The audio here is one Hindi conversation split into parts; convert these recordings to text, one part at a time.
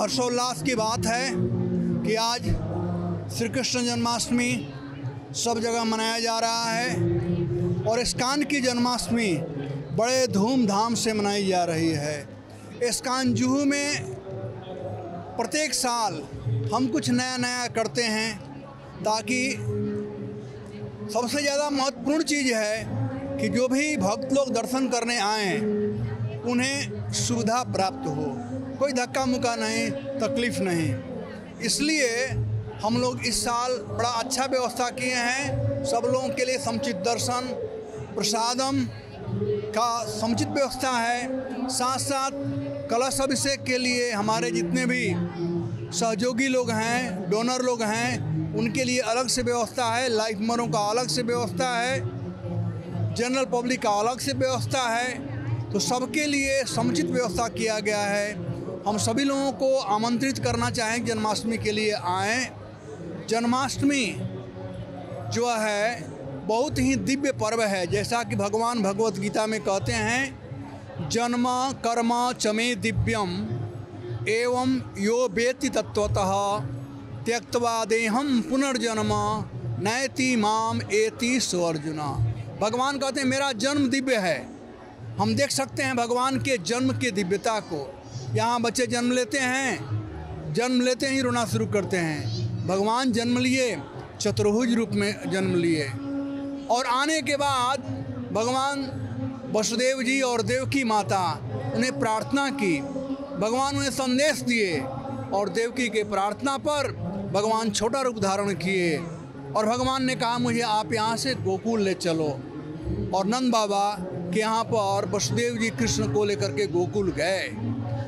हर्षोल्लास की बात है कि आज श्री कृष्ण जन्माष्टमी सब जगह मनाया जा रहा है और इस्कॉन की जन्माष्टमी बड़े धूमधाम से मनाई जा रही है। इस्कॉन जुहू में प्रत्येक साल हम कुछ नया नया करते हैं ताकि सबसे ज़्यादा महत्वपूर्ण चीज़ है कि जो भी भक्त लोग दर्शन करने आएँ उन्हें सुविधा प्राप्त हो, कोई धक्का मुक्का नहीं, तकलीफ़ नहीं। इसलिए हम लोग इस साल बड़ा अच्छा व्यवस्था किए हैं। सब लोगों के लिए समुचित दर्शन, प्रसादम का समुचित व्यवस्था है। साथ साथ कलश अभिषेक के लिए हमारे जितने भी सहयोगी लोग हैं, डोनर लोग हैं, उनके लिए अलग से व्यवस्था है। लाइफमरों का अलग से व्यवस्था है, जनरल पब्लिक का अलग से व्यवस्था है। तो सबके लिए समुचित व्यवस्था किया गया है। हम सभी लोगों को आमंत्रित करना चाहें कि जन्माष्टमी के लिए आएँ। जन्माष्टमी जो है बहुत ही दिव्य पर्व है। जैसा कि भगवान भगवत गीता में कहते हैं, जन्म कर्म चमे दिव्यम एवं यो वेत्ति तत्वतः त्यक्त्वा देहम पुनर्जन्म नयति माम एति सो अर्जुन। भगवान कहते हैं मेरा जन्म दिव्य है। हम देख सकते हैं भगवान के जन्म की दिव्यता को। यहाँ बच्चे जन्म लेते ही रोना शुरू करते हैं। भगवान जन्म लिए, चतुर्भुज रूप में जन्म लिए और आने के बाद भगवान वसुदेव जी और देवकी माता उन्हें प्रार्थना की। भगवान उन्हें संदेश दिए और देवकी के प्रार्थना पर भगवान छोटा रूप धारण किए और भगवान ने कहा मुझे आप यहाँ से गोकुल ले चलो। और नंद बाबा के यहाँ पर वसुदेव जी कृष्ण को लेकर के गोकुल गए।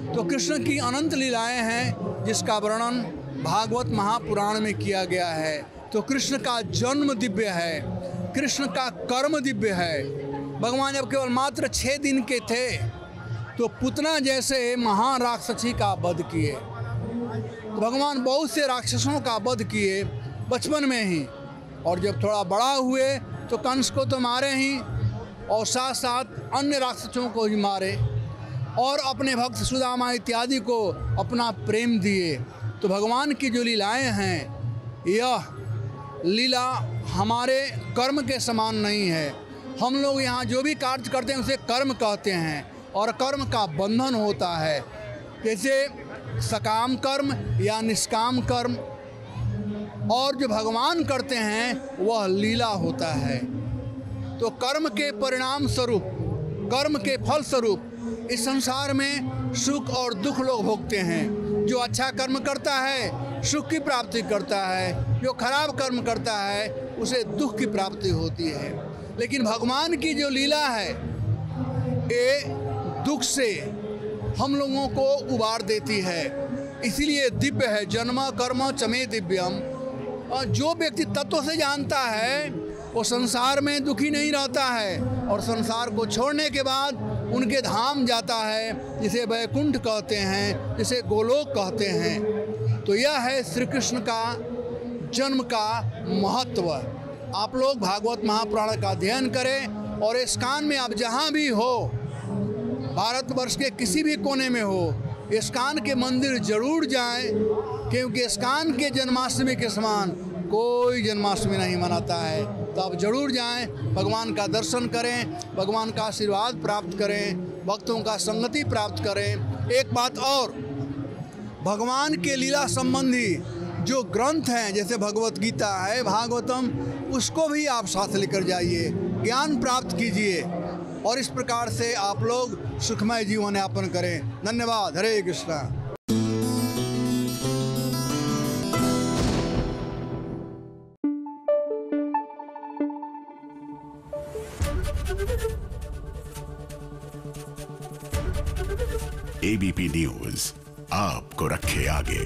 तो कृष्ण की अनंत लीलाएं हैं जिसका वर्णन भागवत महापुराण में किया गया है। तो कृष्ण का जन्म दिव्य है, कृष्ण का कर्म दिव्य है। भगवान जब केवल मात्र 6 दिन के थे तो पुतना जैसे महान राक्षसी का वध किए। तो भगवान बहुत से राक्षसों का वध किए बचपन में ही, और जब थोड़ा बड़ा हुए तो कंस को तो मारे ही और साथ साथ अन्य राक्षसों को भी मारे और अपने भक्त सुदामा इत्यादि को अपना प्रेम दिए। तो भगवान की जो लीलाएं हैं, यह लीला हमारे कर्म के समान नहीं है। हम लोग यहाँ जो भी कार्य करते हैं उसे कर्म कहते हैं और कर्म का बंधन होता है। जैसे सकाम कर्म या निष्काम कर्म, और जो भगवान करते हैं वह लीला होता है। तो कर्म के परिणाम स्वरूप, कर्म के फल स्वरूप इस संसार में सुख और दुख लोग भोगते हैं। जो अच्छा कर्म करता है सुख की प्राप्ति करता है, जो खराब कर्म करता है उसे दुख की प्राप्ति होती है। लेकिन भगवान की जो लीला है ये दुख से हम लोगों को उबार देती है, इसीलिए दिव्य है। जन्म कर्म चमे दिव्यम। और जो व्यक्ति तत्व से जानता है वो संसार में दुखी नहीं रहता है और संसार को छोड़ने के बाद उनके धाम जाता है, जिसे वैकुंठ कहते हैं, जिसे गोलोक कहते हैं। तो यह है श्री कृष्ण का जन्म का महत्व। आप लोग भागवत महापुराण का अध्ययन करें और इस्कॉन में आप जहाँ भी हो, भारतवर्ष के किसी भी कोने में हो, इस्कॉन के मंदिर जरूर जाएं, क्योंकि इस्कॉन के जन्माष्टमी के समान कोई जन्माष्टमी नहीं मनाता है। तो आप जरूर जाएं, भगवान का दर्शन करें, भगवान का आशीर्वाद प्राप्त करें, भक्तों का संगति प्राप्त करें। एक बात और, भगवान के लीला संबंधी जो ग्रंथ हैं जैसे भगवत गीता है, भागवतम, उसको भी आप साथ लेकर जाइए, ज्ञान प्राप्त कीजिए और इस प्रकार से आप लोग सुखमय जीवन यापन करें। धन्यवाद। हरे कृष्णा। एबीपी न्यूज आपको रखे आगे।